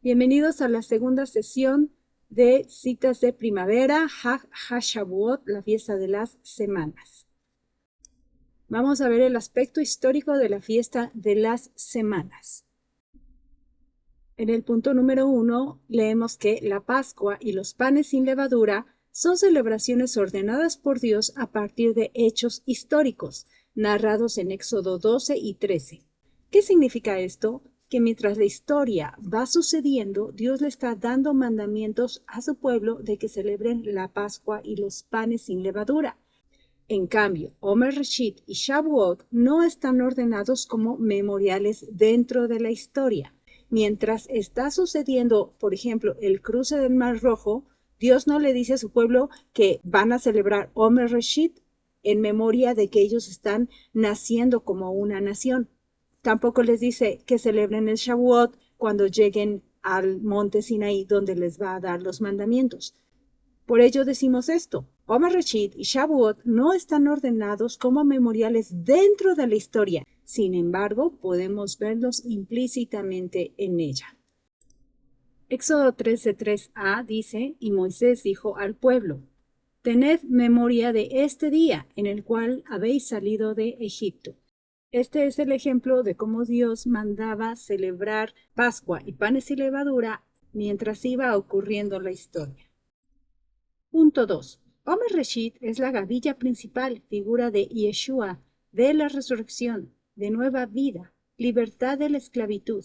Bienvenidos a la segunda sesión de citas de primavera, Hag HaShavuot, la fiesta de las semanas. Vamos a ver el aspecto histórico de la fiesta de las semanas. En el punto número 1 leemos que la Pascua y los panes sin levadura son celebraciones ordenadas por Dios a partir de hechos históricos, narrados en Éxodo 12 y 13. ¿Qué significa esto? Que mientras la historia va sucediendo, Dios le está dando mandamientos a su pueblo de que celebren la Pascua y los panes sin levadura. En cambio, Omer Reshit y Shavuot no están ordenados como memoriales dentro de la historia. Mientras está sucediendo, por ejemplo, el cruce del Mar Rojo, Dios no le dice a su pueblo que van a celebrar Omer Reshit en memoria de que ellos están naciendo como una nación. Tampoco les dice que celebren el Shavuot cuando lleguen al monte Sinaí donde les va a dar los mandamientos. Por ello decimos esto: Omer Reshit y Shavuot no están ordenados como memoriales dentro de la historia, sin embargo, podemos verlos implícitamente en ella. Éxodo 13:3a dice: Y Moisés dijo al pueblo: Tened memoria de este día en el cual habéis salido de Egipto. Este es el ejemplo de cómo Dios mandaba celebrar Pascua y panes y levadura mientras iba ocurriendo la historia. Punto 2. Omer Reshit es la gavilla principal, figura de Yeshua, de la resurrección, de nueva vida, libertad de la esclavitud.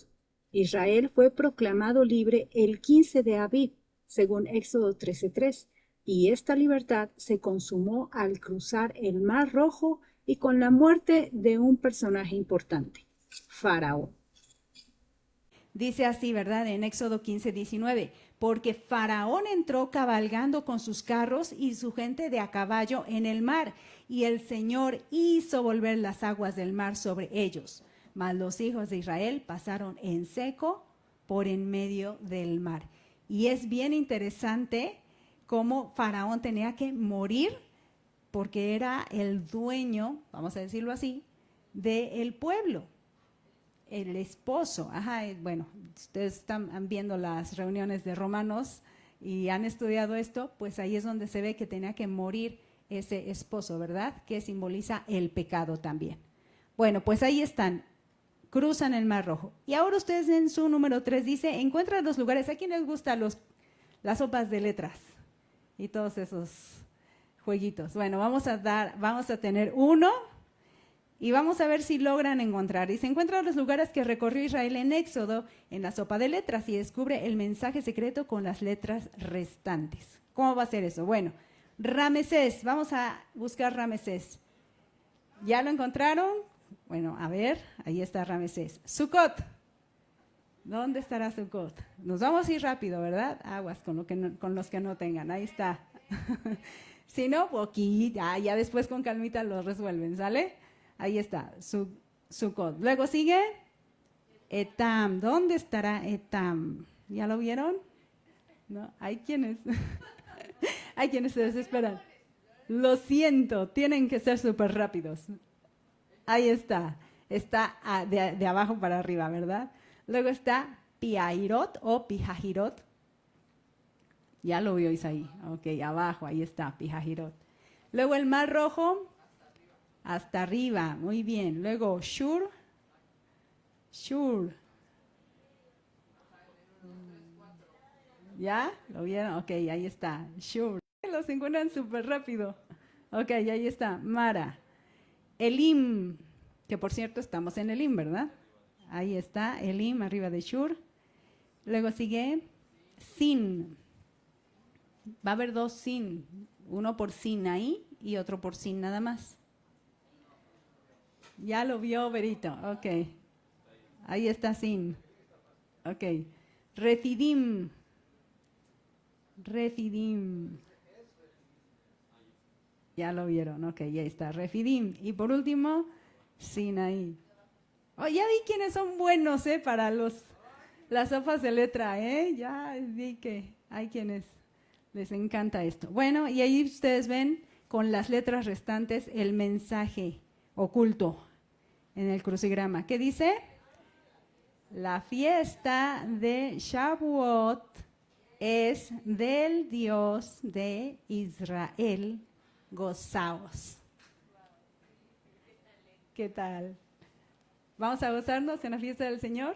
Israel fue proclamado libre el 15 de Aviv, según Éxodo 13:3, y esta libertad se consumó al cruzar el Mar Rojo y con la muerte de un personaje importante, Faraón. Dice así, ¿verdad? En Éxodo 15:19, porque Faraón entró cabalgando con sus carros y su gente de a caballo en el mar, y el Señor hizo volver las aguas del mar sobre ellos. Mas los hijos de Israel pasaron en seco por en medio del mar. Y es bien interesante cómo Faraón tenía que morir porque era el dueño, vamos a decirlo así, del pueblo. El esposo, bueno, ustedes están viendo las reuniones de Romanos y han estudiado esto, pues ahí es donde se ve que tenía que morir ese esposo, ¿verdad? Que simboliza el pecado también. Bueno, pues ahí están, cruzan el Mar Rojo. Y ahora ustedes en su número 3 dice, encuentra los lugares, ¿a quién les gustan las sopas de letras y todos esos jueguitos? Bueno, vamos a tener uno. Y vamos a ver si logran encontrar. Y se encuentran los lugares que recorrió Israel en Éxodo, en la sopa de letras, y descubre el mensaje secreto con las letras restantes. ¿Cómo va a ser eso? Bueno, Ramesés, vamos a buscar Ramesés. ¿Ya lo encontraron? Bueno, a ver, ahí está Ramesés. Sucot, ¿dónde estará Sucot? Nos vamos a ir rápido, ¿verdad? Aguas con los que no tengan, ahí está. Si no, aquí, ya después con calmita lo resuelven, ¿sale? Ahí está, Sucot. Luego sigue Etam. ¿Dónde estará Etam? ¿Ya lo vieron? ¿No? Hay quienes, hay quienes se desesperan. Lo siento, tienen que ser súper rápidos. Ahí está de abajo para arriba, ¿verdad? Luego está Piairot o Pijajirot. Ya lo vio Isaí. Ok, abajo, ahí está, Pijajirot. Luego el Mar Rojo, hasta arriba, muy bien. Luego Shur. ¿Ya? ¿Lo vieron? Ok, ahí está. Shur. Los encuentran súper rápido. Ok, ahí está. Mara. Elim, que por cierto estamos en Elim, ¿verdad? Ahí está, Elim, arriba de Shur. Luego sigue Sin. Va a haber dos Sin. Uno por Sin ahí y otro por Sin nada más. Ya lo vio Berito, ok. Ahí está Sin. Ok. Refidim. Ya lo vieron, ok, ya está. Refidim. Y por último, Sinaí. Oh, ya vi quiénes son buenos, para las sopas de letra, Ya vi que hay quienes les encanta esto. Bueno, y ahí ustedes ven con las letras restantes el mensaje oculto en el crucigrama. ¿Qué dice? La fiesta de Shavuot es del Dios de Israel. Gozaos. ¿Qué tal? ¿Vamos a gozarnos en la fiesta del Señor?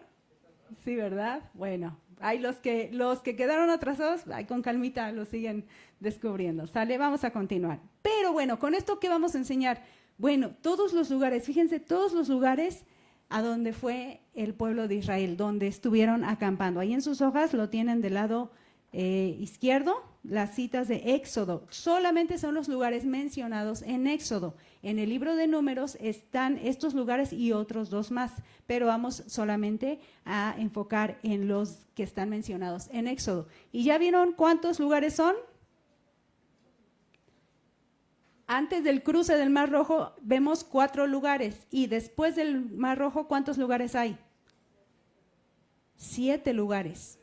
Sí, ¿verdad? Bueno, hay los que quedaron atrasados, ahí con calmita lo siguen descubriendo. ¿Sale? Vamos a continuar. Pero bueno, con esto, ¿qué vamos a enseñar? Bueno, todos los lugares, fíjense, todos los lugares a donde fue el pueblo de Israel, donde estuvieron acampando. Ahí en sus hojas lo tienen del lado izquierdo, las citas de Éxodo. Solamente son los lugares mencionados en Éxodo. En el libro de Números están estos lugares y otros dos más, pero vamos solamente a enfocar en los que están mencionados en Éxodo. ¿Y ya vieron cuántos lugares son? Antes del cruce del Mar Rojo vemos 4 lugares y después del Mar Rojo, ¿cuántos lugares hay? 7 lugares.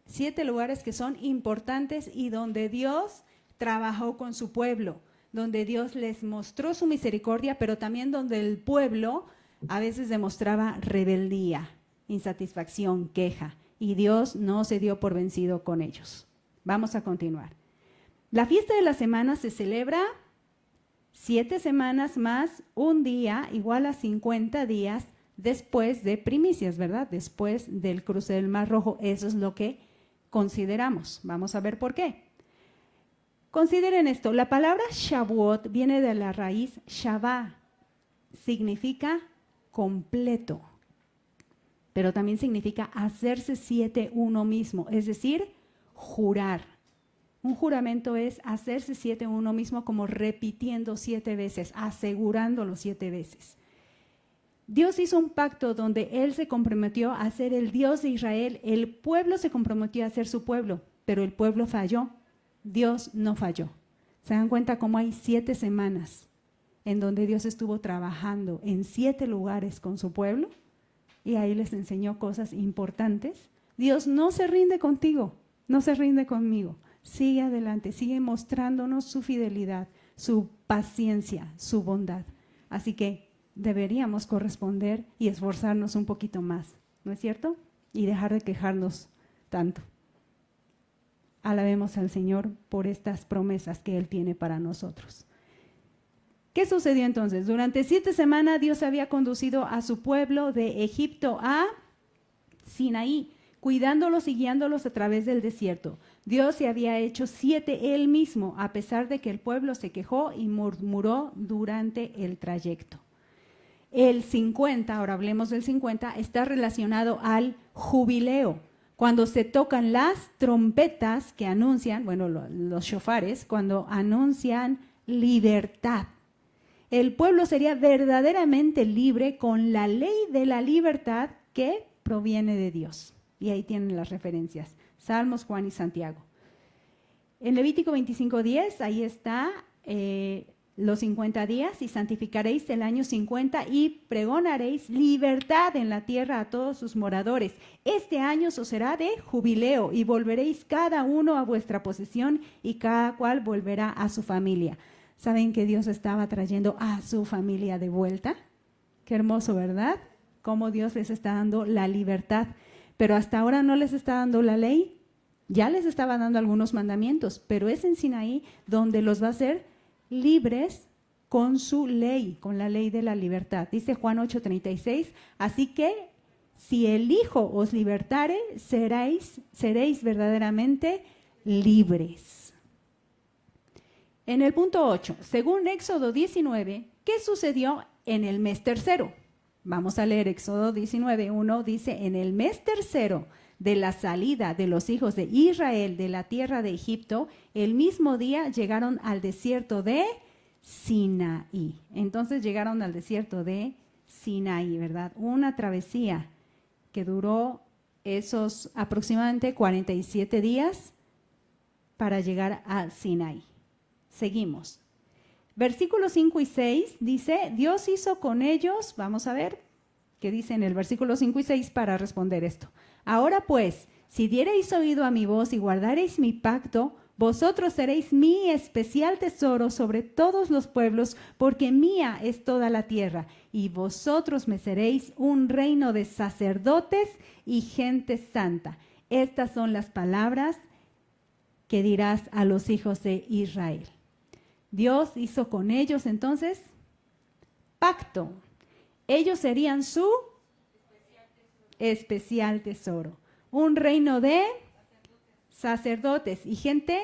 7 lugares que son importantes y donde Dios trabajó con su pueblo, donde Dios les mostró su misericordia, pero también donde el pueblo a veces demostraba rebeldía, insatisfacción, queja, y Dios no se dio por vencido con ellos. Vamos a continuar. La fiesta de la semana se celebra 7 semanas más un día igual a 50 días después de primicias, ¿verdad? Después del cruce del Mar Rojo. Eso es lo que consideramos. Vamos a ver por qué. Consideren esto. La palabra Shavuot viene de la raíz Shavá. Significa completo, pero también significa hacerse 7 uno mismo, es decir, jurar. Un juramento es hacerse 7 uno mismo, como repitiendo 7 veces, asegurándolo 7 veces. Dios hizo un pacto donde Él se comprometió a ser el Dios de Israel. El pueblo se comprometió a ser su pueblo, pero el pueblo falló. Dios no falló. ¿Se dan cuenta cómo hay 7 semanas en donde Dios estuvo trabajando en 7 lugares con su pueblo? Y ahí les enseñó cosas importantes. Dios no se rinde contigo, no se rinde conmigo. Sigue adelante, sigue mostrándonos su fidelidad, su paciencia, su bondad. Así que deberíamos corresponder y esforzarnos un poquito más, ¿no es cierto? Y dejar de quejarnos tanto. Alabemos al Señor por estas promesas que Él tiene para nosotros. ¿Qué sucedió entonces? Durante 7 semanas Dios había conducido a su pueblo de Egipto a Sinaí, cuidándolos y guiándolos a través del desierto. Dios se había hecho 7 Él mismo, a pesar de que el pueblo se quejó y murmuró durante el trayecto. El 50, ahora hablemos del 50, está relacionado al jubileo, cuando se tocan las trompetas que anuncian, bueno, los shofares, cuando anuncian libertad. El pueblo sería verdaderamente libre con la ley de la libertad que proviene de Dios. Y ahí tienen las referencias, Salmos, Juan y Santiago. En Levítico 25:10, ahí está los 50 días, y santificaréis el año 50 y pregonaréis libertad en la tierra a todos sus moradores. Este año os será de jubileo y volveréis cada uno a vuestra posesión y cada cual volverá a su familia. ¿Saben que Dios estaba trayendo a su familia de vuelta? Qué hermoso, ¿verdad? Cómo Dios les está dando la libertad. Pero hasta ahora no les está dando la ley, ya les estaba dando algunos mandamientos, pero es en Sinaí donde los va a hacer libres con su ley, con la ley de la libertad. Dice Juan 8:36, así que si el Hijo os libertare, seréis verdaderamente libres. En el punto 8, según Éxodo 19, ¿qué sucedió en el mes tercero? Vamos a leer Éxodo 19:1, dice, en el mes tercero de la salida de los hijos de Israel de la tierra de Egipto, el mismo día llegaron al desierto de Sinaí. Entonces llegaron al desierto de Sinaí, ¿verdad? Una travesía que duró esos aproximadamente 47 días para llegar a Sinaí. Seguimos. Versículos 5 y 6 dice, Dios hizo con ellos, vamos a ver qué dice en el versículo 5 y 6 para responder esto. Ahora pues, si diereis oído a mi voz y guardareis mi pacto, Vosotros seréis mi especial tesoro sobre todos los pueblos, porque mía es toda la tierra, y vosotros me seréis un reino de sacerdotes y gente santa. Estas son las palabras que dirás a los hijos de Israel. Dios hizo con ellos entonces pacto. Ellos serían su especial tesoro. Un reino de sacerdotes y gente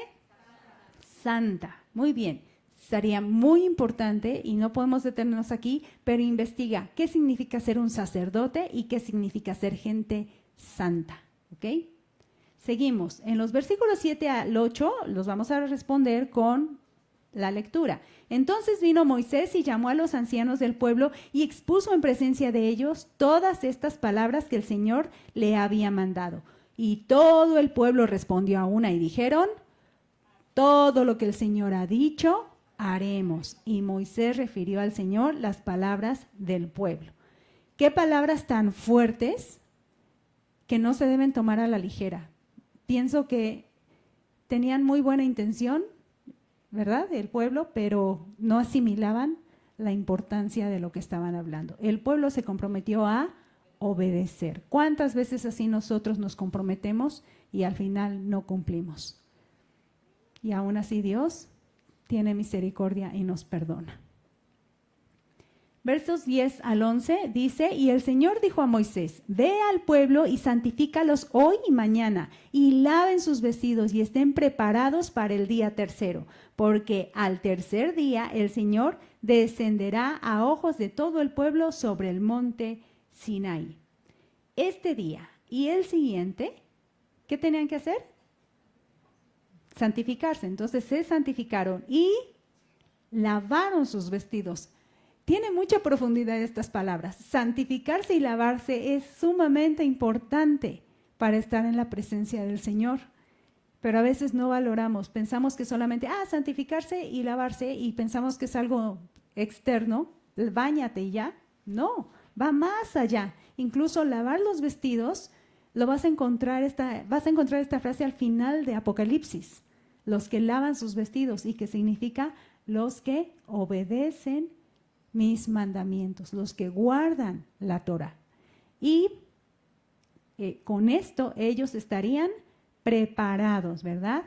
santa. Muy bien. Sería muy importante, y no podemos detenernos aquí, pero investiga qué significa ser un sacerdote y qué significa ser gente santa. ¿Ok? Seguimos. En los versículos 7 al 8 los vamos a responder con la lectura. Entonces vino Moisés y llamó a los ancianos del pueblo y expuso en presencia de ellos todas estas palabras que el Señor le había mandado. Y todo el pueblo respondió a una y dijeron: todo lo que el Señor ha dicho, haremos. Y Moisés refirió al Señor las palabras del pueblo. ¿Qué palabras tan fuertes que no se deben tomar a la ligera? Pienso que tenían muy buena intención, ¿verdad?, del pueblo, pero no asimilaban la importancia de lo que estaban hablando. El pueblo se comprometió a obedecer. ¿Cuántas veces así nosotros nos comprometemos y al final no cumplimos? Y aún así Dios tiene misericordia y nos perdona. Versos 10 al 11 dice: y el Señor dijo a Moisés: ve al pueblo y santifícalos hoy y mañana, y laven sus vestidos y estén preparados para el día tercero, porque al tercer día el Señor descenderá a ojos de todo el pueblo sobre el monte Sinaí. Este día y el siguiente, ¿qué tenían que hacer? Santificarse. Entonces se santificaron y lavaron sus vestidos. Tiene mucha profundidad estas palabras. Santificarse y lavarse es sumamente importante para estar en la presencia del Señor. Pero a veces no valoramos, pensamos que solamente, santificarse y lavarse, y pensamos que es algo externo, báñate y ya. No, va más allá. Incluso lavar los vestidos, vas a encontrar esta frase al final de Apocalipsis: los que lavan sus vestidos, y que significa los que obedecen mis mandamientos, los que guardan la Torah. Y con esto ellos estarían preparados, ¿verdad?,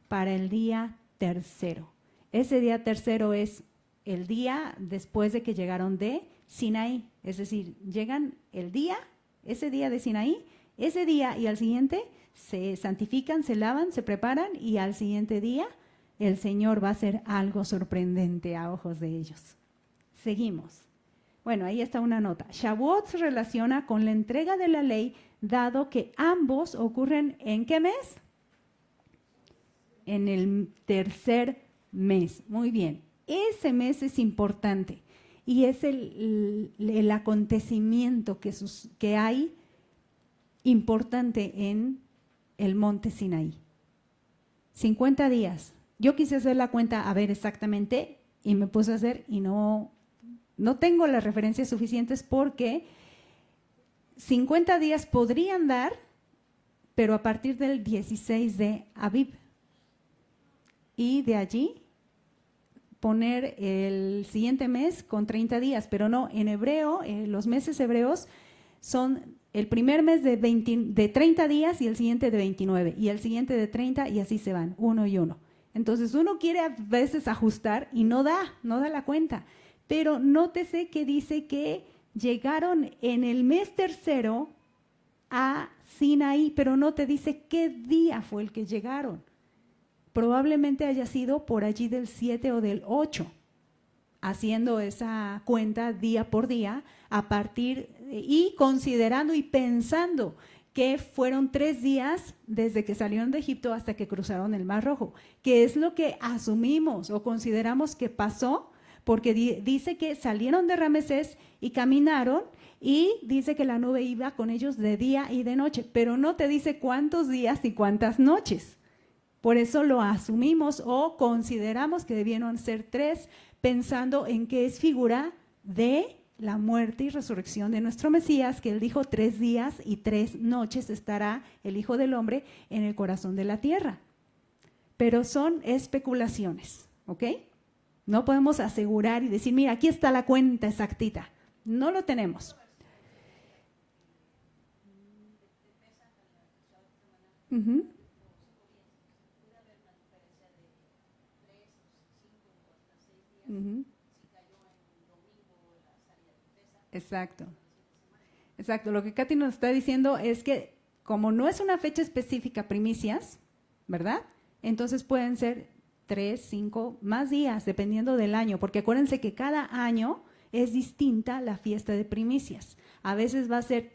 para el día tercero. Ese día tercero es el día después de que llegaron de Sinaí, es decir, llegan ese día de Sinaí, ese día y al siguiente se santifican, se lavan, se preparan, y al siguiente día el Señor va a hacer algo sorprendente a ojos de ellos. Seguimos. Bueno, ahí está una nota. Shavuot se relaciona con la entrega de la ley, dado que ambos ocurren ¿en qué mes? En el tercer mes. Muy bien. Ese mes es importante y es el acontecimiento que hay importante en el monte Sinaí. 50 días. Yo quise hacer la cuenta, a ver exactamente, y me puse a hacer y no tengo las referencias suficientes, porque 50 días podrían dar, pero a partir del 16 de Abib. Y de allí poner el siguiente mes con 30 días, pero no, en hebreo, los meses hebreos son el primer mes de 30 días y el siguiente de 29, y el siguiente de 30, y así se van, uno y uno. Entonces uno quiere a veces ajustar y no da la cuenta. Pero nótese que dice que llegaron en el mes tercero a Sinaí, pero no te dice qué día fue el que llegaron. Probablemente haya sido por allí del 7 o del 8, haciendo esa cuenta día por día, y considerando y pensando que fueron 3 días desde que salieron de Egipto hasta que cruzaron el Mar Rojo, que es lo que asumimos o consideramos que pasó, porque dice que salieron de Ramesés y caminaron, y dice que la nube iba con ellos de día y de noche, pero no te dice cuántos días y cuántas noches. Por eso lo asumimos o consideramos que debieron ser 3, pensando en que es figura de la muerte y resurrección de nuestro Mesías, que él dijo 3 días y 3 noches estará el Hijo del Hombre en el corazón de la tierra. pero son especulaciones, ¿ok? No podemos asegurar y decir, mira, aquí está la cuenta exactita. No lo tenemos. Uh-huh. Uh-huh. Exacto. Exacto. Lo que Katy nos está diciendo es que como no es una fecha específica primicias, ¿verdad? Entonces pueden ser 3, 5, más días, dependiendo del año, porque acuérdense que cada año es distinta la fiesta de primicias. A veces va a ser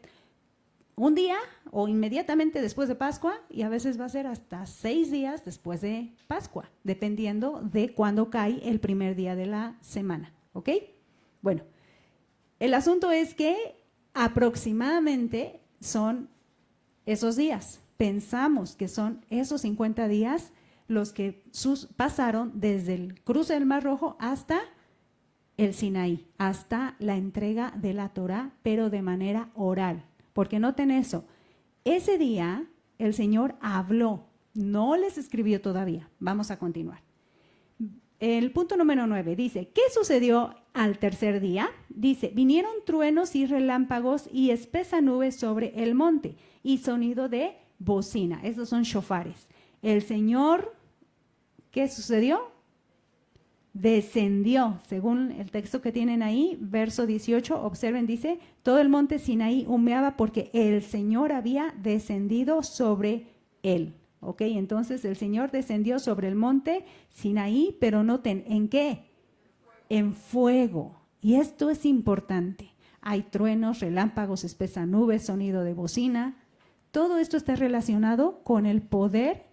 un día o inmediatamente después de Pascua y a veces va a ser hasta 6 días después de Pascua, dependiendo de cuándo cae el primer día de la semana, ¿ok? Bueno, el asunto es que aproximadamente son esos días. Pensamos que son esos 50 días los que pasaron desde el cruce del Mar Rojo hasta el Sinaí, hasta la entrega de la Torá, pero de manera oral. Porque noten eso, ese día el Señor habló, no les escribió todavía. Vamos a continuar. El punto número 9 dice, ¿qué sucedió al tercer día? Dice, vinieron truenos y relámpagos y espesa nube sobre el monte y sonido de bocina. Esos son shofares. El Señor, ¿qué sucedió? Descendió, según el texto que tienen ahí, verso 18, observen, dice, todo el monte Sinaí humeaba porque el Señor había descendido sobre él. Ok, entonces el Señor descendió sobre el monte Sinaí, pero noten, ¿en qué? En fuego. Y esto es importante. Hay truenos, relámpagos, espesa nube, sonido de bocina. Todo esto está relacionado con el poder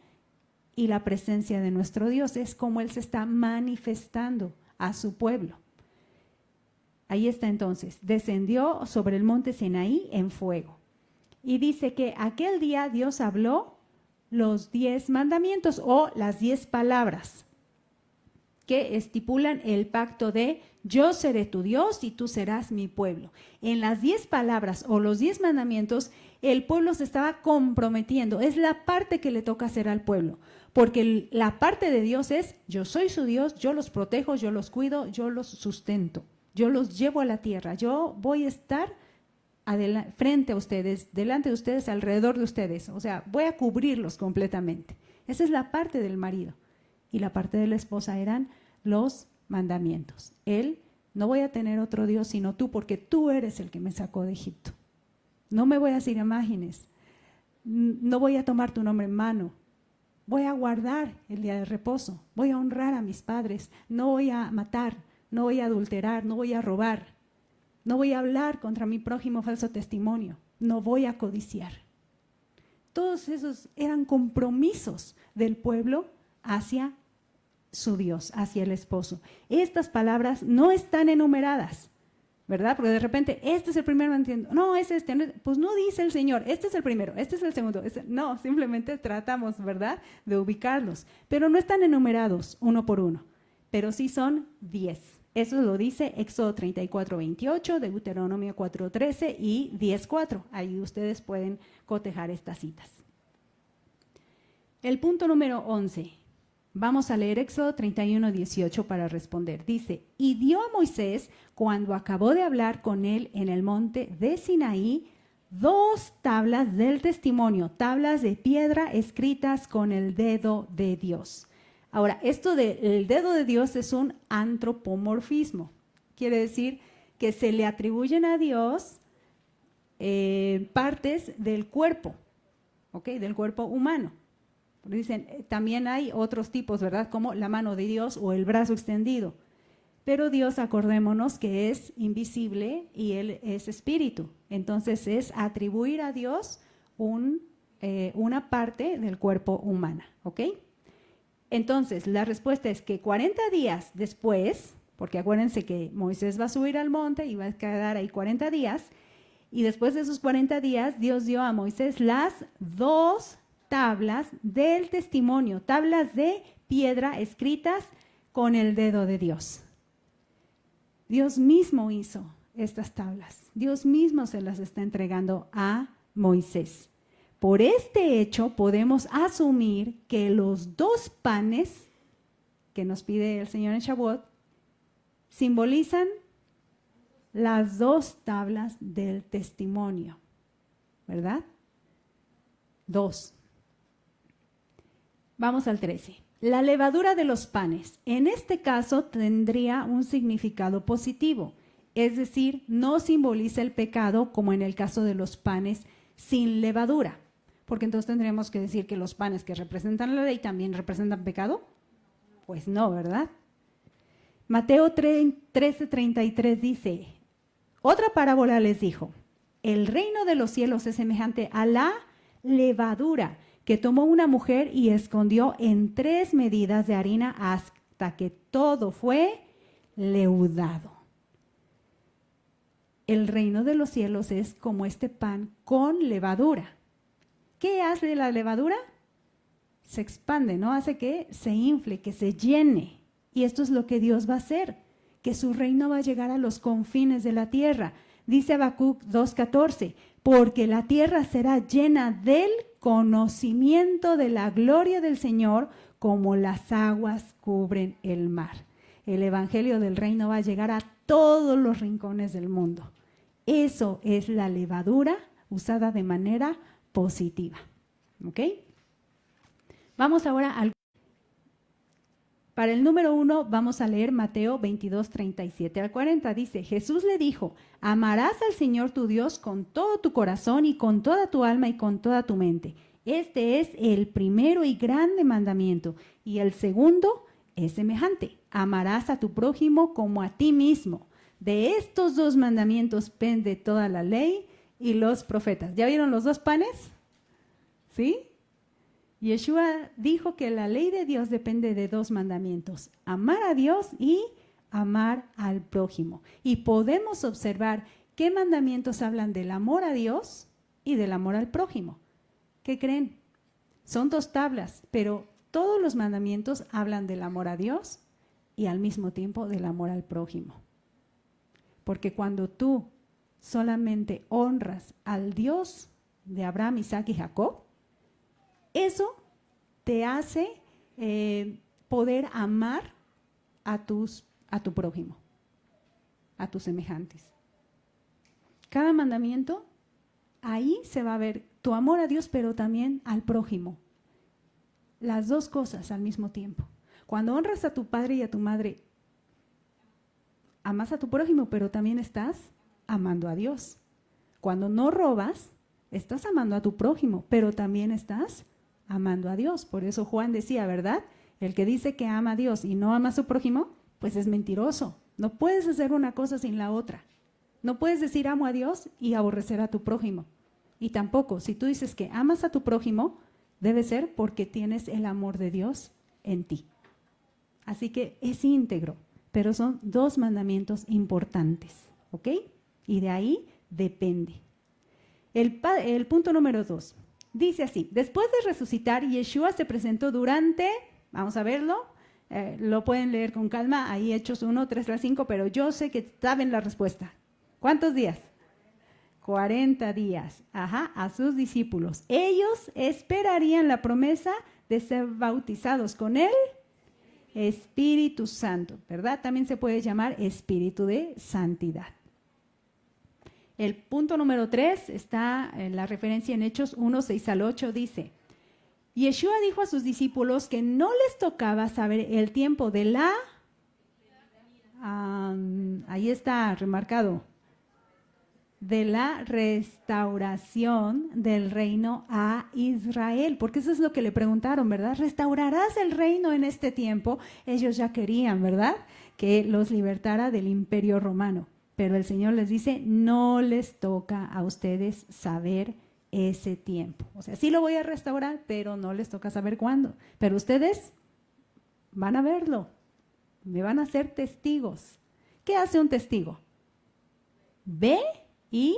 y la presencia de nuestro Dios. Es como Él se está manifestando a su pueblo. Ahí está entonces, descendió sobre el monte Sinaí en fuego. Y dice que aquel día Dios habló los 10 mandamientos o las 10 palabras que estipulan el pacto de yo seré tu Dios y tú serás mi pueblo. En las 10 palabras o los 10 mandamientos, el pueblo se estaba comprometiendo. Es la parte que le toca hacer al pueblo. Porque la parte de Dios es, yo soy su Dios, yo los protejo, yo los cuido, yo los sustento, yo los llevo a la tierra, yo voy a estar frente a ustedes, delante de ustedes, alrededor de ustedes. O sea, voy a cubrirlos completamente. Esa es la parte del marido. Y la parte de la esposa eran los mandamientos. Él, no voy a tener otro Dios sino tú, porque tú eres el que me sacó de Egipto. No me voy a hacer imágenes. No voy a tomar tu nombre en mano. Voy a guardar el día de reposo. Voy a honrar a mis padres. No voy a matar. No voy a adulterar. No voy a robar. No voy a hablar contra mi prójimo falso testimonio. No voy a codiciar. Todos esos eran compromisos del pueblo hacia su Dios, hacia el esposo. Estas palabras no están enumeradas, ¿verdad? Porque de repente, este es el primer mandamiento, no, es este, no, pues no dice el Señor, este es el primero, este es el segundo, no, simplemente tratamos, ¿verdad?, de ubicarlos, pero no están enumerados uno por uno, pero sí son 10. Eso lo dice Éxodo 34:28, Deuteronomio 4:13 y 10:4. Ahí ustedes pueden cotejar estas citas. El punto número 11. Vamos a leer Éxodo 31:18 para responder. Dice, y dio a Moisés, cuando acabó de hablar con él en el monte de Sinaí, 2 tablas del testimonio, tablas de piedra escritas con el dedo de Dios. Ahora, esto del dedo de Dios es un antropomorfismo. Quiere decir que se le atribuyen a Dios partes del cuerpo, ¿ok? Del cuerpo humano. Dicen, también hay otros tipos, ¿verdad? Como la mano de Dios o el brazo extendido. Pero Dios, acordémonos que es invisible y Él es espíritu. Entonces es atribuir a Dios una parte del cuerpo humana, ¿ok? Entonces la respuesta es que 40 días después, porque acuérdense que Moisés va a subir al monte y va a quedar ahí 40 días, y después de esos 40 días Dios dio a Moisés las 2 tablas del testimonio, tablas de piedra escritas con el dedo de Dios. Dios mismo hizo estas tablas. Dios mismo se las está entregando a Moisés. Por este hecho podemos asumir que los 2 panes que nos pide el Señor en Shavuot simbolizan las 2 tablas del testimonio, ¿verdad? 2. Vamos al 13. La levadura de los panes, en este caso tendría un significado positivo, es decir, no simboliza el pecado como en el caso de los panes sin levadura, porque entonces tendríamos que decir que los panes que representan la ley también representan pecado. Pues no, ¿verdad? Mateo 13:33 dice, otra parábola les dijo, el reino de los cielos es semejante a la levadura que tomó una mujer y escondió en 3 medidas de harina hasta que todo fue leudado. El reino de los cielos es como este pan con levadura. ¿Qué hace la levadura? Se expande, ¿no? Hace que se infle, que se llene. Y esto es lo que Dios va a hacer, que su reino va a llegar a los confines de la tierra. Dice Habacuc 2:14, porque la tierra será llena del conocimiento de la gloria del Señor como las aguas cubren el mar. El evangelio del reino va a llegar a todos los rincones del mundo. Eso es la levadura usada de manera positiva. ¿Ok? Vamos ahora al... Para el número 1 vamos a leer Mateo 22:37 al 40. Dice, Jesús le dijo, amarás al Señor tu Dios con todo tu corazón y con toda tu alma y con toda tu mente. Este es el primero y grande mandamiento. Y el segundo es semejante. Amarás a tu prójimo como a ti mismo. De estos 2 mandamientos pende toda la ley y los profetas. ¿Ya vieron los 2 panes? ¿Sí? Yeshua dijo que la ley de Dios depende de 2 mandamientos, amar a Dios y amar al prójimo. Y podemos observar qué mandamientos hablan del amor a Dios y del amor al prójimo. ¿Qué creen? Son 2 tablas, pero todos los mandamientos hablan del amor a Dios y al mismo tiempo del amor al prójimo. Porque cuando tú solamente honras al Dios de Abraham, Isaac y Jacob, eso te hace poder amar a tu prójimo, a tus semejantes. Cada mandamiento, ahí se va a ver tu amor a Dios, pero también al prójimo. Las 2 cosas al mismo tiempo. Cuando honras a tu padre y a tu madre, amas a tu prójimo, pero también estás amando a Dios. Cuando no robas, estás amando a tu prójimo, pero también estás amando a Dios. Por eso Juan decía, ¿verdad? El que dice que ama a Dios y no ama a su prójimo, pues es mentiroso. No puedes hacer una cosa sin la otra. No puedes decir amo a Dios y aborrecer a tu prójimo. Y tampoco, si tú dices que amas a tu prójimo, debe ser porque tienes el amor de Dios en ti. Así que es íntegro, pero son 2 mandamientos importantes, ¿ok? Y de ahí depende. El punto número 2 dice así, después de resucitar, Yeshua se presentó durante, vamos a verlo, lo pueden leer con calma, ahí Hechos 1, 3 al 5, pero yo sé que saben la respuesta. ¿Cuántos días? 40 días, a sus discípulos. Ellos esperarían la promesa de ser bautizados con el Espíritu Santo, ¿verdad? También se puede llamar Espíritu de Santidad. El punto número 3 está en la referencia en Hechos 1, 6 al 8, dice, Yeshua dijo a sus discípulos que no les tocaba saber el tiempo de la... ahí está remarcado, de la restauración del reino a Israel, porque eso es lo que le preguntaron, ¿verdad? ¿Restaurarás el reino en este tiempo? Ellos ya querían, ¿verdad? Que los libertara del imperio romano, pero el Señor les dice, no les toca a ustedes saber ese tiempo. O sea, sí lo voy a restaurar, pero no les toca saber cuándo. Pero ustedes van a verlo, me van a ser testigos. ¿Qué hace un testigo? Ve y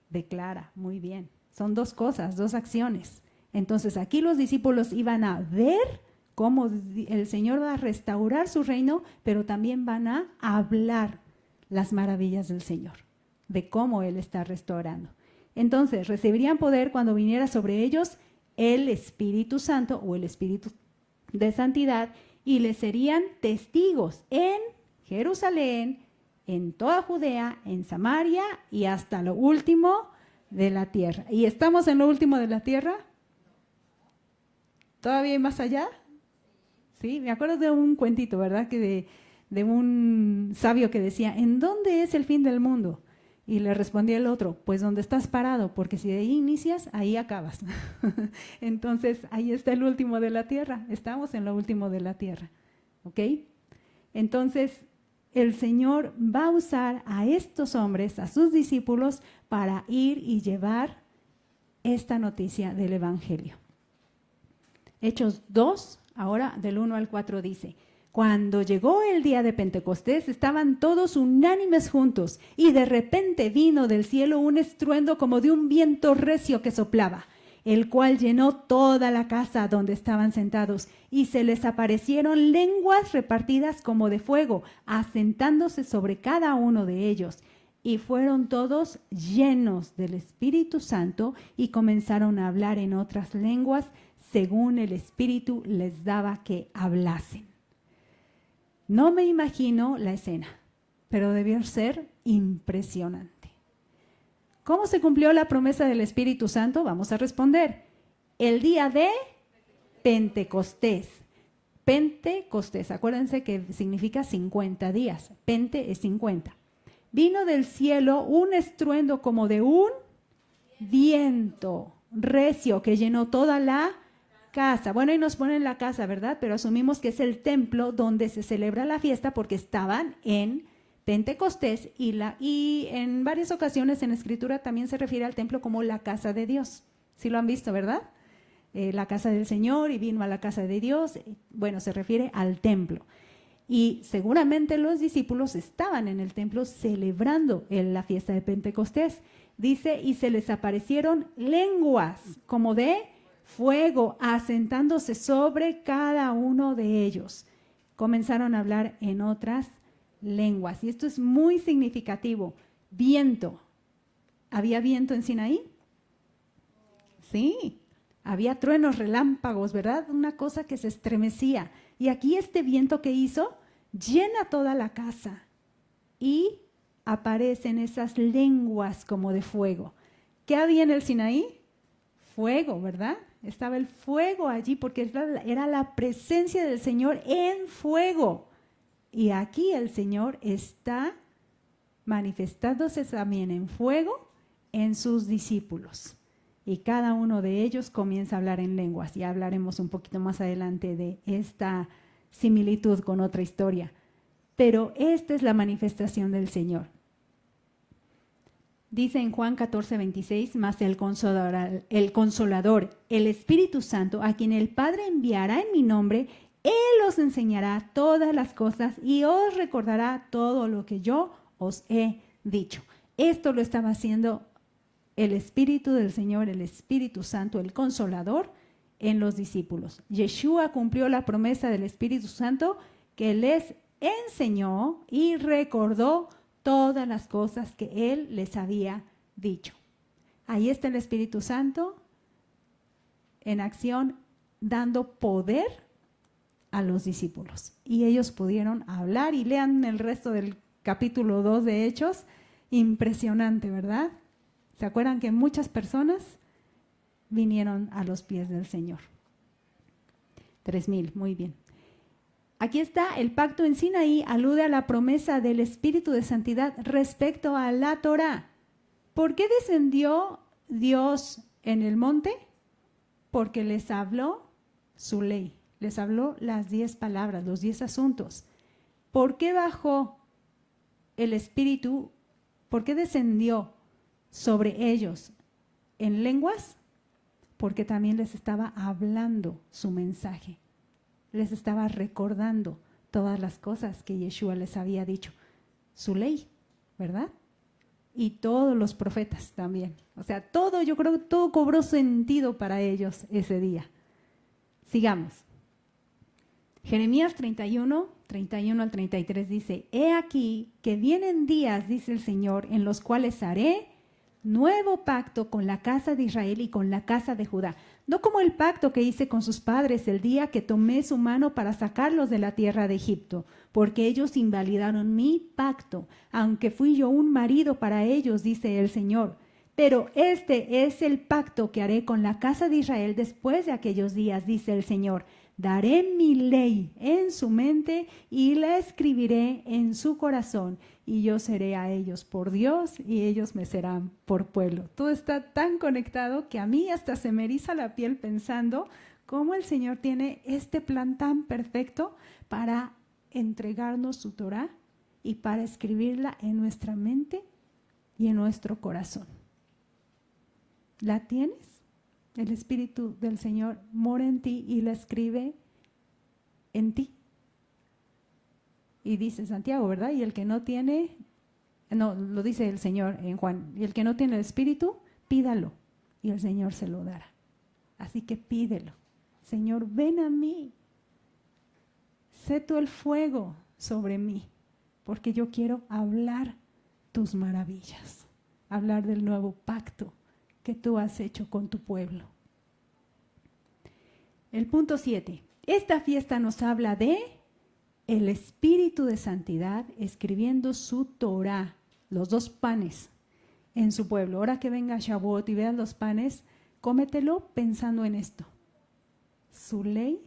declara. Muy bien. Son 2 cosas, 2 acciones. Entonces aquí los discípulos iban a ver cómo el Señor va a restaurar su reino, pero también van a hablar las maravillas del Señor, de cómo Él está restaurando. Entonces recibirían poder cuando viniera sobre ellos el Espíritu Santo o el Espíritu de santidad, y les serían testigos en Jerusalén, en toda Judea, en Samaria y hasta lo último de la tierra. ¿Y estamos en lo último de la tierra? ¿Todavía hay más allá? Sí, me acuerdo de un cuentito, ¿verdad? Que de un sabio que decía, ¿en dónde es el fin del mundo? Y le respondía el otro, pues donde estás parado, porque si de ahí inicias, ahí acabas. Entonces, ahí está el último de la tierra, estamos en lo último de la tierra, ¿ok? Entonces, el Señor va a usar a estos hombres, a sus discípulos, para ir y llevar esta noticia del Evangelio. Hechos 2, ahora del 1 al 4 dice, cuando llegó el día de Pentecostés, estaban todos unánimes juntos, y de repente vino del cielo un estruendo como de un viento recio que soplaba, el cual llenó toda la casa donde estaban sentados, y se les aparecieron lenguas repartidas como de fuego, asentándose sobre cada uno de ellos. Y fueron todos llenos del Espíritu Santo y comenzaron a hablar en otras lenguas, según el Espíritu les daba que hablasen. No me imagino la escena, pero debió ser impresionante. ¿Cómo se cumplió la promesa del Espíritu Santo? Vamos a responder. El día de Pentecostés. Pentecostés, acuérdense que significa 50 días. Pente es 50. Vino del cielo un estruendo como de un viento recio que llenó toda la casa. Bueno, ahí nos ponen la casa, ¿verdad? Pero asumimos que es el templo donde se celebra la fiesta porque estaban en Pentecostés y en varias ocasiones en la Escritura también se refiere al templo como la casa de Dios. Sí lo han visto, ¿verdad? La casa del Señor y vino a la casa de Dios. Bueno, se refiere al templo. Y seguramente los discípulos estaban en el templo celebrando la fiesta de Pentecostés. Dice, y se les aparecieron lenguas como de fuego, asentándose sobre cada uno de ellos. Comenzaron a hablar en otras lenguas. Y esto es muy significativo. Viento. ¿Había viento en Sinaí? Sí. Había truenos, relámpagos, ¿verdad? Una cosa que se estremecía. Y aquí este viento que hizo llena toda la casa. Y aparecen esas lenguas como de fuego. ¿Qué había en el Sinaí? Fuego, ¿verdad? Estaba el fuego allí porque era la presencia del Señor en fuego. Y aquí el Señor está manifestándose también en fuego en sus discípulos. Y cada uno de ellos comienza a hablar en lenguas. Ya hablaremos un poquito más adelante de esta similitud con otra historia. Pero esta es la manifestación del Señor. Dice en Juan 14:26, mas el Consolador, el Espíritu Santo, a quien el Padre enviará en mi nombre, Él os enseñará todas las cosas y os recordará todo lo que yo os he dicho. Esto lo estaba haciendo el Espíritu del Señor, el Espíritu Santo, el Consolador, en los discípulos. Yeshua cumplió la promesa del Espíritu Santo que les enseñó y recordó todas las cosas que Él les había dicho. Ahí está el Espíritu Santo en acción, dando poder a los discípulos. Y ellos pudieron hablar, y lean el resto del capítulo 2 de Hechos. Impresionante, ¿verdad? ¿Se acuerdan que muchas personas vinieron a los pies del Señor? 3,000, muy bien. Aquí está, el pacto en Sinaí alude a la promesa del Espíritu de Santidad respecto a la Torá. ¿Por qué descendió Dios en el monte? Porque les habló su ley, les habló las 10 palabras, los 10 asuntos. ¿Por qué bajó el Espíritu? ¿Por qué descendió sobre ellos en lenguas? Porque también les estaba hablando su mensaje. Les estaba recordando todas las cosas que Yeshua les había dicho. Su ley, ¿verdad? Y todos los profetas también. O sea, todo, yo creo que todo cobró sentido para ellos ese día. Sigamos. Jeremías 31 al 33 dice, he aquí que vienen días, dice el Señor, en los cuales haré nuevo pacto con la casa de Israel y con la casa de Judá, no como el pacto que hice con sus padres el día que tomé su mano para sacarlos de la tierra de Egipto, porque ellos invalidaron mi pacto, aunque fui yo un marido para ellos, dice el Señor. Pero este es el pacto que haré con la casa de Israel después de aquellos días, dice el Señor. Daré mi ley en su mente y la escribiré en su corazón, y yo seré a ellos por Dios y ellos me serán por pueblo. Todo está tan conectado que a mí hasta se me eriza la piel pensando cómo el Señor tiene este plan tan perfecto para entregarnos su Torá y para escribirla en nuestra mente y en nuestro corazón. ¿La tienes? El Espíritu del Señor mora en ti y la escribe en ti. Y dice Santiago, ¿verdad? Y el que no tiene, no, lo dice el Señor en Juan, y el que no tiene el Espíritu, pídalo y el Señor se lo dará. Así que pídelo. Señor, ven a mí. Sé tú el fuego sobre mí, porque yo quiero hablar tus maravillas, hablar del nuevo pacto que tú has hecho con tu pueblo. El punto 7. Esta fiesta nos habla de el Espíritu de Santidad escribiendo su Torá, los 2 panes en su pueblo. Ahora que venga Shavuot y veas los panes, cómetelo pensando en esto. Su ley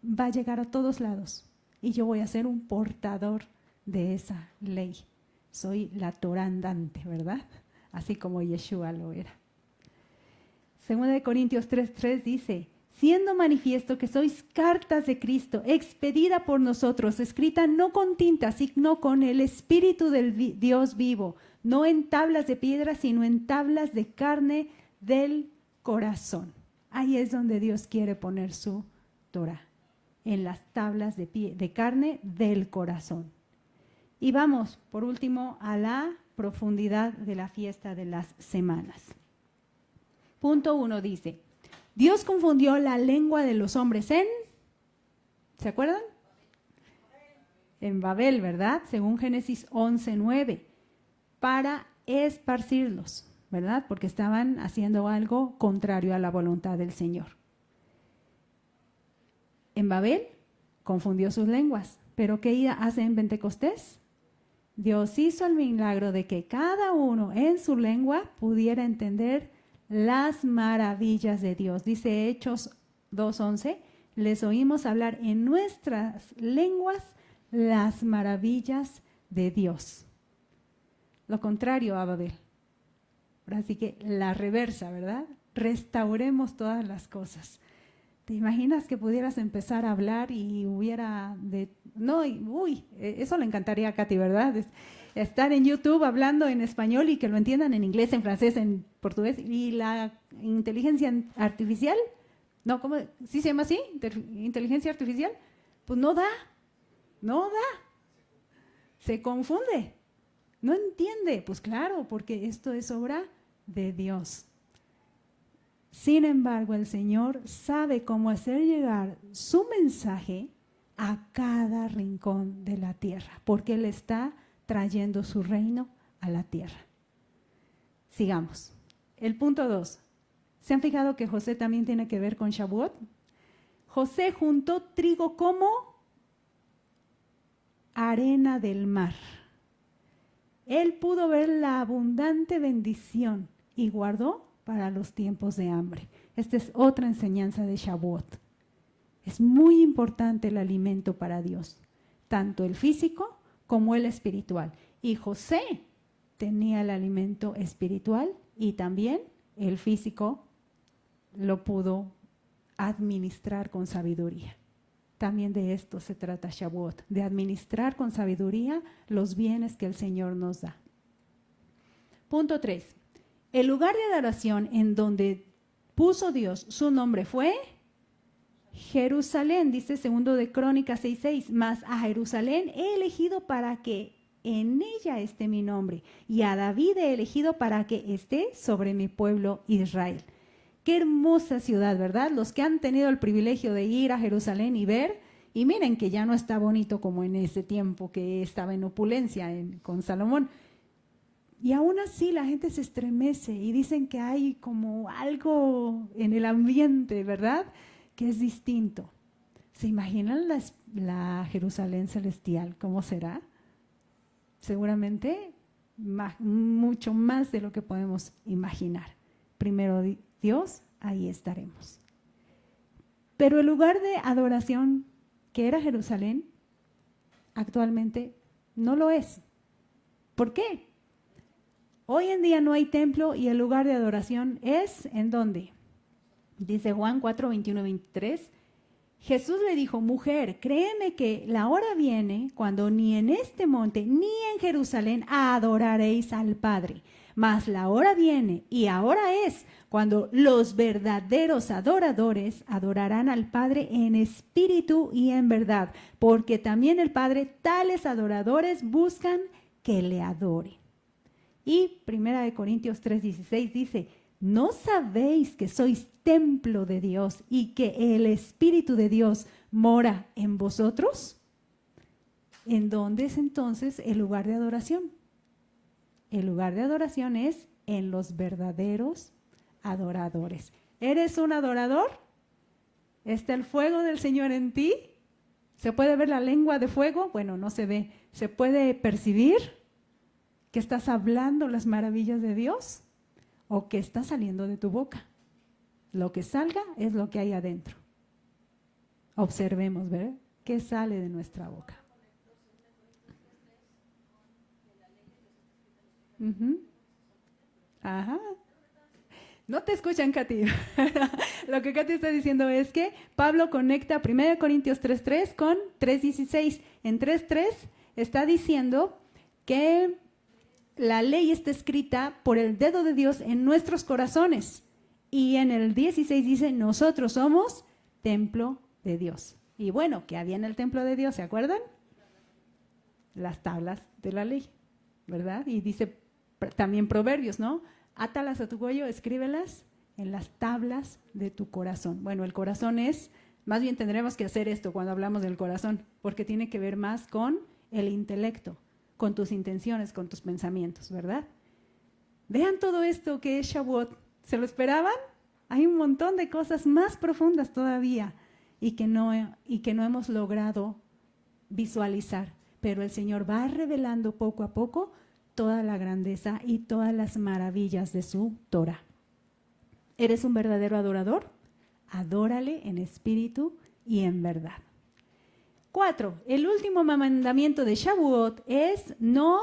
va a llegar a todos lados y yo voy a ser un portador de esa ley. Soy la Torá andante, ¿verdad? Así como Yeshua lo era. Segunda de Corintios 3:3 dice, siendo manifiesto que sois cartas de Cristo, expedida por nosotros, escrita no con tinta, sino con el Espíritu del Dios vivo, no en tablas de piedra, sino en tablas de carne del corazón. Ahí es donde Dios quiere poner su Torah, en las tablas de carne del corazón. Y vamos, por último, a la profundidad de la fiesta de las semanas. Punto 1 dice, Dios confundió la lengua de los hombres en, ¿se acuerdan? En Babel, ¿verdad? Según Génesis 11:9, para esparcirlos, ¿verdad? Porque estaban haciendo algo contrario a la voluntad del Señor. En Babel confundió sus lenguas, pero ¿qué hace en Pentecostés? Dios hizo el milagro de que cada uno en su lengua pudiera entender las maravillas de Dios. Dice Hechos 2:11, les oímos hablar en nuestras lenguas las maravillas de Dios. Lo contrario a Babel. Así que la reversa, ¿verdad? Restauremos todas las cosas. ¿Te imaginas que pudieras empezar a hablar y hubiera eso le encantaría a Katy, ¿verdad? Estar en YouTube hablando en español y que lo entiendan en inglés, en francés, en portugués. Y la inteligencia artificial, ¿cómo? ¿Sí se llama así? ¿Inteligencia artificial? Pues no da. Se confunde. No entiende. Pues claro, porque esto es obra de Dios. Sin embargo, el Señor sabe cómo hacer llegar su mensaje a cada rincón de la tierra, porque Él está trayendo su reino a la tierra. Sigamos. El punto 2. ¿Se han fijado que José también tiene que ver con Shavuot? José juntó trigo como arena del mar. Él pudo ver la abundante bendición y guardó para los tiempos de hambre. Esta es otra enseñanza de Shavuot. Es muy importante el alimento para Dios, tanto el físico como el espiritual. Y José tenía el alimento espiritual y también el físico lo pudo administrar con sabiduría. También de esto se trata Shavuot, de administrar con sabiduría los bienes que el Señor nos da. Punto 3. El lugar de adoración en donde puso Dios su nombre fue Jerusalén, dice 2 de Crónicas 6:6, mas a Jerusalén he elegido para que en ella esté mi nombre, y a David he elegido para que esté sobre mi pueblo Israel. Qué hermosa ciudad, ¿verdad? Los que han tenido el privilegio de ir a Jerusalén y ver, y miren que ya no está bonito como en ese tiempo que estaba en opulencia con Salomón. Y aún así la gente se estremece y dicen que hay como algo en el ambiente, ¿verdad? Que es distinto. ¿Se imaginan la Jerusalén celestial? ¿Cómo será? Seguramente mucho más de lo que podemos imaginar. Primero Dios, ahí estaremos. Pero el lugar de adoración que era Jerusalén, actualmente no lo es. ¿Por qué? Hoy en día no hay templo y el lugar de adoración es ¿en dónde? Dice Juan 4, 21, 23. Jesús le dijo, mujer, créeme que la hora viene cuando ni en este monte ni en Jerusalén adoraréis al Padre. Mas la hora viene y ahora es cuando los verdaderos adoradores adorarán al Padre en espíritu y en verdad, porque también el Padre tales adoradores buscan que le adoren. Y 1 Corintios 3:16 dice, ¿no sabéis que sois templo de Dios y que el Espíritu de Dios mora en vosotros? ¿En dónde es entonces el lugar de adoración? El lugar de adoración es en los verdaderos adoradores. ¿Eres un adorador? ¿Está el fuego del Señor en ti? ¿Se puede ver la lengua de fuego? Bueno, no se ve. ¿Se puede percibir que estás hablando las maravillas de Dios o que está saliendo de tu boca? Lo que salga es lo que hay adentro. Observemos, ¿verdad? ¿Qué sale de nuestra boca? Ajá. No te escuchan, Katy. Lo que Katy está diciendo es que Pablo conecta 1 Corintios 3:3 con 3:16. En 3:3 está diciendo que la ley está escrita por el dedo de Dios en nuestros corazones. Y en el 16 dice, nosotros somos templo de Dios. Y bueno, ¿qué había en el templo de Dios? ¿Se acuerdan? Las tablas de la ley, ¿verdad? Y dice también Proverbios, ¿no? Átalas a tu cuello, escríbelas en las tablas de tu corazón. Bueno, el corazón es, más bien tendremos que hacer esto cuando hablamos del corazón, porque tiene que ver más con el intelecto, con tus intenciones, con tus pensamientos, ¿verdad? Vean todo esto que es Shavuot. ¿Se lo esperaban? Hay un montón de cosas más profundas todavía y que no hemos logrado visualizar. Pero el Señor va revelando poco a poco toda la grandeza y todas las maravillas de su Torah. ¿Eres un verdadero adorador? Adórale en espíritu y en verdad. 4. El último mandamiento de Shavuot es no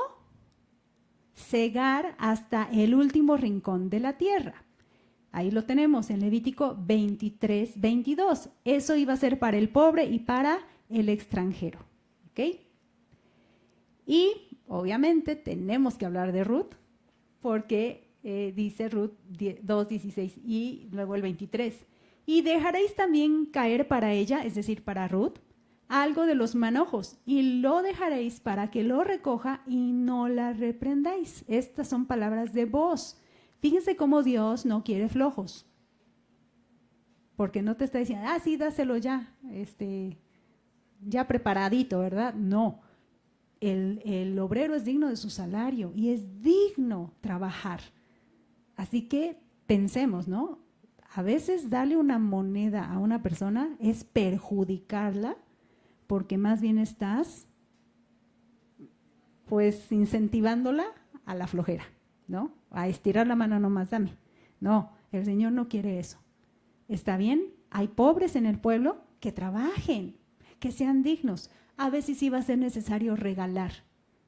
cegar hasta el último rincón de la tierra. Ahí lo tenemos en Levítico 23, 22. Eso iba a ser para el pobre y para el extranjero. ¿Ok? Y obviamente tenemos que hablar de Ruth, porque dice Ruth 2:16 y luego el 23. Y dejaréis también caer para ella, es decir, para Ruth, algo de los manojos, y lo dejaréis para que lo recoja y no la reprendáis. Estas son palabras de voz. Fíjense cómo Dios no quiere flojos, porque no te está diciendo, sí, dáselo ya, ya preparadito, ¿verdad? No. El obrero es digno de su salario y es digno trabajar. Así que pensemos, ¿no? A veces darle una moneda a una persona es perjudicarla, porque más bien estás pues incentivándola a la flojera, ¿no? A estirar la mano nomás, dame. No, el Señor no quiere eso. Está bien, hay pobres en el pueblo, que trabajen, que sean dignos. A veces sí va a ser necesario regalar,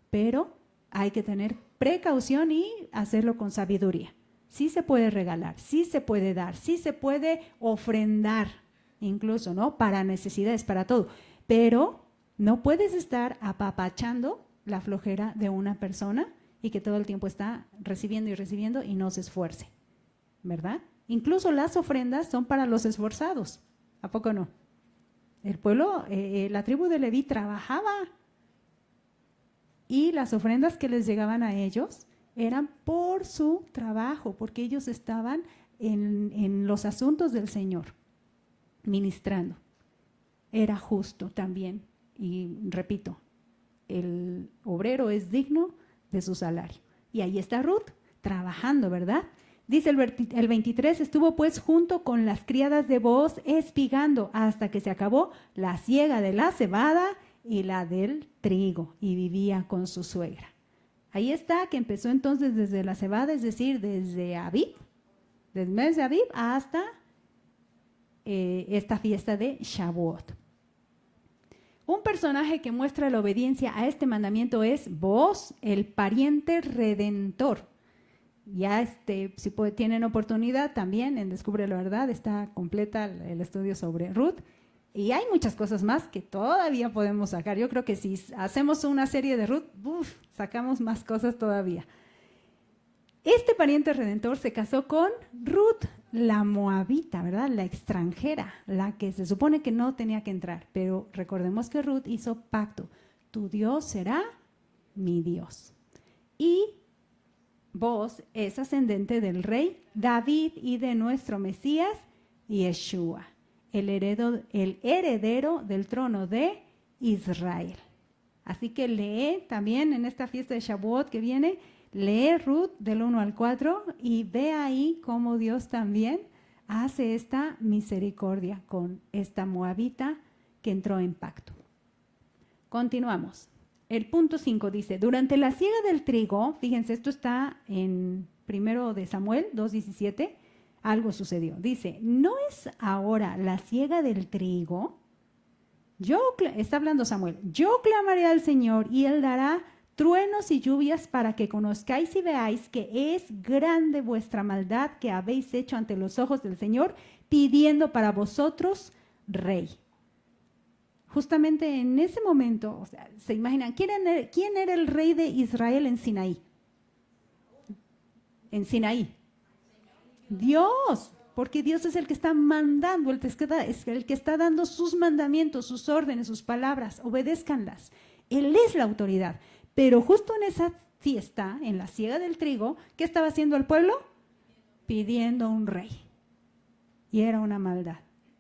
pero hay que tener precaución y hacerlo con sabiduría. Sí se puede regalar, sí se puede dar, sí se puede ofrendar, incluso, ¿no? Para necesidades, para todo. Pero no puedes estar apapachando la flojera de una persona y que todo el tiempo está recibiendo y recibiendo y no se esfuerce, ¿verdad? Incluso las ofrendas son para los esforzados, ¿a poco no? El pueblo, la tribu de Leví trabajaba y las ofrendas que les llegaban a ellos eran por su trabajo, porque ellos estaban en los asuntos del Señor, ministrando. Era justo también, y repito, el obrero es digno de su salario. Y ahí está Ruth, trabajando, ¿verdad? Dice el 23, estuvo pues junto con las criadas de Booz espigando hasta que se acabó la siega de la cebada y la del trigo, y vivía con su suegra. Ahí está, que empezó entonces desde la cebada, es decir, desde Abib, del mes de Abib hasta esta fiesta de Shavuot. Un personaje que muestra la obediencia a este mandamiento es Booz, el pariente redentor. Ya si tienen oportunidad también en Descubre la Verdad, está completa el estudio sobre Ruth. Y hay muchas cosas más que todavía podemos sacar. Yo creo que si hacemos una serie de Ruth, sacamos más cosas todavía. Este pariente redentor se casó con Ruth, la moabita, ¿verdad? La extranjera, la que se supone que no tenía que entrar. Pero recordemos que Ruth hizo pacto. Tu Dios será mi Dios. Y Booz es ascendente del rey David y de nuestro Mesías Yeshua, el heredero del trono de Israel. Así que lee también en esta fiesta de Shavuot que viene, lee Ruth del 1 al 4 y ve ahí cómo Dios también hace esta misericordia con esta moabita que entró en pacto. Continuamos. El punto 5 dice, durante la siega del trigo, fíjense, esto está en 1 de Samuel 2:17, algo sucedió. Dice, ¿no es ahora la siega del trigo? Está hablando Samuel, yo clamaré al Señor y Él dará truenos y lluvias para que conozcáis y veáis que es grande vuestra maldad que habéis hecho ante los ojos del Señor, pidiendo para vosotros rey. Justamente en ese momento, o sea, se imaginan, ¿quién era el rey de Israel en Sinaí? En Sinaí. Dios, porque Dios es el que está mandando, es el que está dando sus mandamientos, sus órdenes, sus palabras, obedézcanlas. Él es la autoridad. Pero justo en esa fiesta, en la siega del trigo, ¿qué estaba haciendo el pueblo? Pidiendo un rey. Y era una maldad.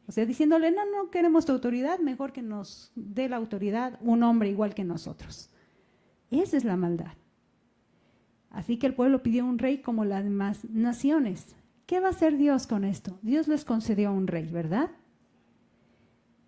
O sea, diciéndole, no queremos tu autoridad, mejor que nos dé la autoridad un hombre igual que nosotros. Esa es la maldad. Así que el pueblo pidió un rey como las demás naciones. ¿Qué va a hacer Dios con esto? Dios les concedió un rey, ¿verdad?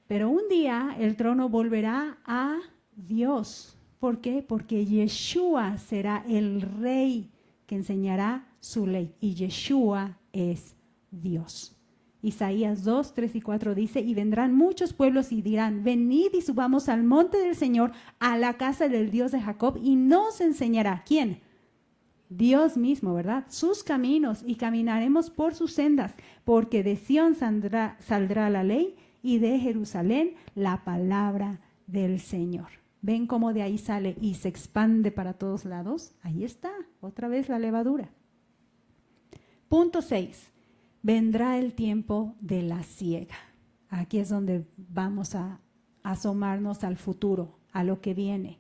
Pero un día el trono volverá a Dios. ¿Por qué? Porque Yeshua será el rey que enseñará su ley. Y Yeshua es Dios. Isaías 2, 3 y 4 dice, y vendrán muchos pueblos y dirán, venid y subamos al monte del Señor, a la casa del Dios de Jacob, y nos enseñará, ¿quién? Dios mismo, ¿verdad? Sus caminos, y caminaremos por sus sendas, porque de Sión saldrá la ley, y de Jerusalén la palabra del Señor. ¿Ven cómo de ahí sale y se expande para todos lados? Ahí está, otra vez la levadura. Punto 6. Vendrá el tiempo de la siega. Aquí es donde vamos a asomarnos al futuro, a lo que viene.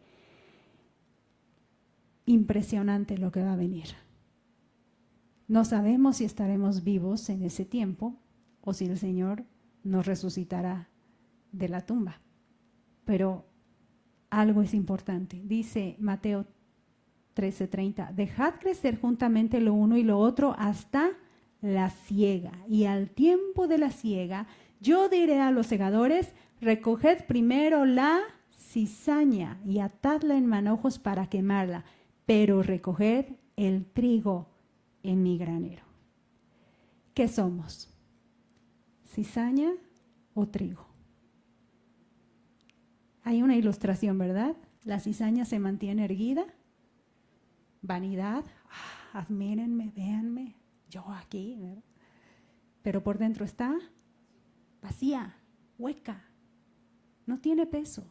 Impresionante lo que va a venir. No sabemos si estaremos vivos en ese tiempo o si el Señor nos resucitará de la tumba. Pero algo es importante. Dice Mateo 13:30, dejad crecer juntamente lo uno y lo otro hasta la siega, y al tiempo de la siega yo diré a los segadores, recoged primero la cizaña y atadla en manojos para quemarla, pero recoged el trigo en mi granero. ¿Qué somos? ¿Cizaña o trigo? Hay una ilustración, ¿verdad? La cizaña se mantiene erguida, vanidad, admírenme, véanme, yo aquí, ¿verdad? Pero por dentro está vacía, hueca, no tiene peso.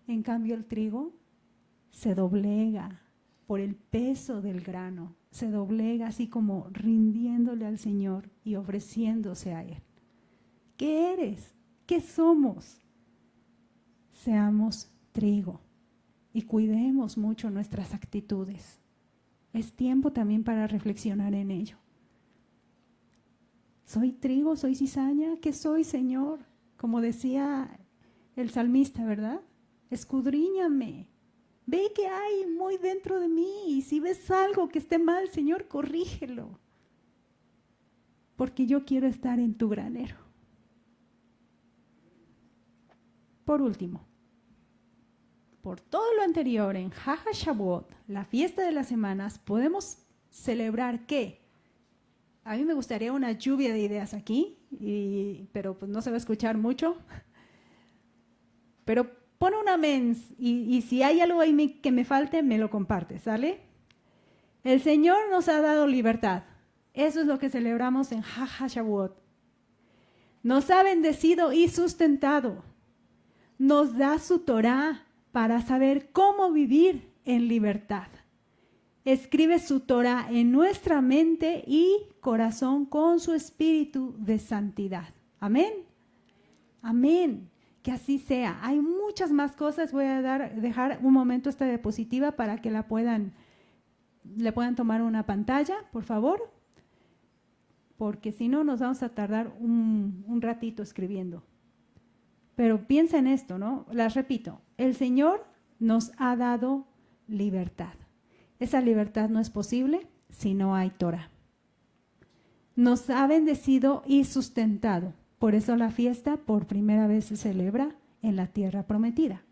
En cambio el trigo se doblega por el peso del grano, se doblega así como rindiéndole al Señor y ofreciéndose a Él. ¿Qué eres? ¿Qué somos? Seamos trigo y cuidemos mucho nuestras actitudes. Es tiempo también para reflexionar en ello. ¿Soy trigo? ¿Soy cizaña? ¿Qué soy, Señor? Como decía el salmista, ¿verdad? Escudriñame. Ve qué hay muy dentro de mí y si ves algo que esté mal, Señor, corrígelo. Porque yo quiero estar en tu granero. Por último, por todo lo anterior, en Shavuot, la fiesta de las semanas, podemos celebrar ¿qué? A mí me gustaría una lluvia de ideas aquí, pero pues no se va a escuchar mucho. Pero pon un amén y si hay algo ahí que me falte, me lo compartes, ¿sale? El Señor nos ha dado libertad. Eso es lo que celebramos en Shavuot. Nos ha bendecido y sustentado. Nos da su Torah para saber cómo vivir en libertad. Escribe su Torah en nuestra mente y corazón con su espíritu de santidad. Amén. Amén. Que así sea. Hay muchas más cosas. Voy a dejar un momento esta diapositiva para que le puedan tomar una pantalla, por favor. Porque si no, nos vamos a tardar un ratito escribiendo. Pero piensa en esto, ¿no? Las repito. El Señor nos ha dado libertad. Esa libertad no es posible si no hay Torah. Nos ha bendecido y sustentado. Por eso la fiesta por primera vez se celebra en la tierra prometida.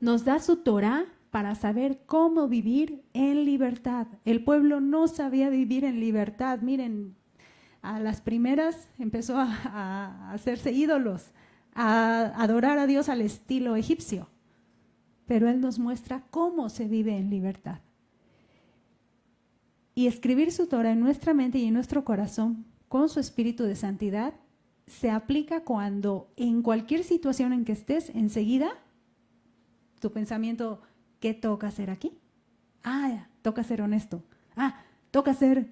Nos da su Torah para saber cómo vivir en libertad. El pueblo no sabía vivir en libertad. Miren, a las primeras empezó a hacerse ídolos, a adorar a Dios al estilo egipcio. Pero Él nos muestra cómo se vive en libertad. Y escribir su Torah en nuestra mente y en nuestro corazón con su espíritu de santidad se aplica cuando en cualquier situación en que estés, enseguida, tu pensamiento, ¿qué toca hacer aquí? Toca ser honesto. Toca ser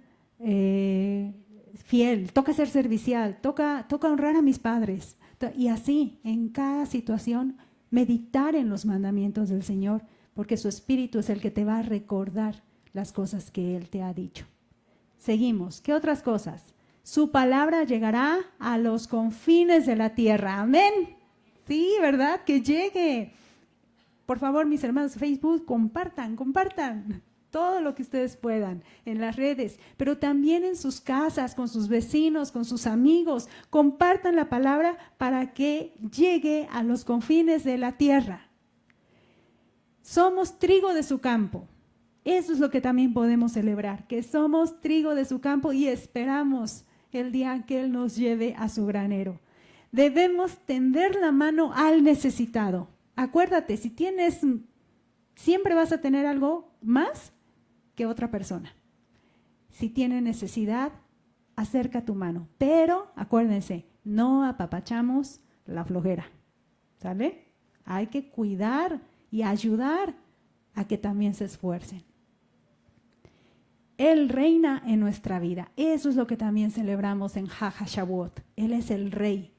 fiel, toca ser servicial, toca honrar a mis padres. Y así, en cada situación, meditar en los mandamientos del Señor, porque su Espíritu es el que te va a recordar las cosas que Él te ha dicho. Seguimos. ¿Qué otras cosas? Su palabra llegará a los confines de la tierra. Amén. Sí, ¿verdad? Que llegue. Por favor, mis hermanos de Facebook, compartan todo lo que ustedes puedan en las redes, pero también en sus casas, con sus vecinos, con sus amigos. Compartan la palabra para que llegue a los confines de la tierra. Somos trigo de su campo. Eso es lo que también podemos celebrar, que somos trigo de su campo y esperamos el día que Él nos lleve a su granero. Debemos tender la mano al necesitado. Acuérdate, si tienes, siempre vas a tener algo más que otra persona. Si tiene necesidad, acerca tu mano. Pero, acuérdense, no apapachamos la flojera. ¿Sale? Hay que cuidar y ayudar a que también se esfuercen. Él reina en nuestra vida. Eso es lo que también celebramos en Shavuot. Él es el rey.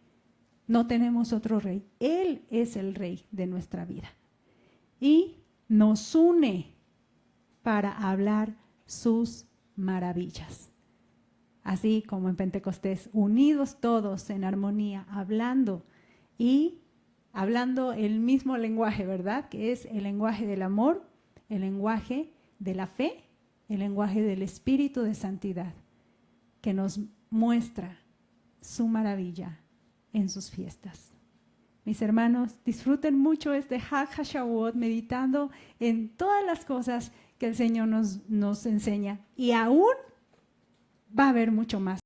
No tenemos otro rey. Él es el rey de nuestra vida. Y nos une para hablar sus maravillas. Así como en Pentecostés, unidos todos en armonía, hablando el mismo lenguaje, ¿verdad? Que es el lenguaje del amor, el lenguaje de la fe, el lenguaje del Espíritu de Santidad, que nos muestra su maravilla en sus fiestas. Mis hermanos, disfruten mucho este Shavuot meditando en todas las cosas que el Señor nos enseña. Y aún va a haber mucho más.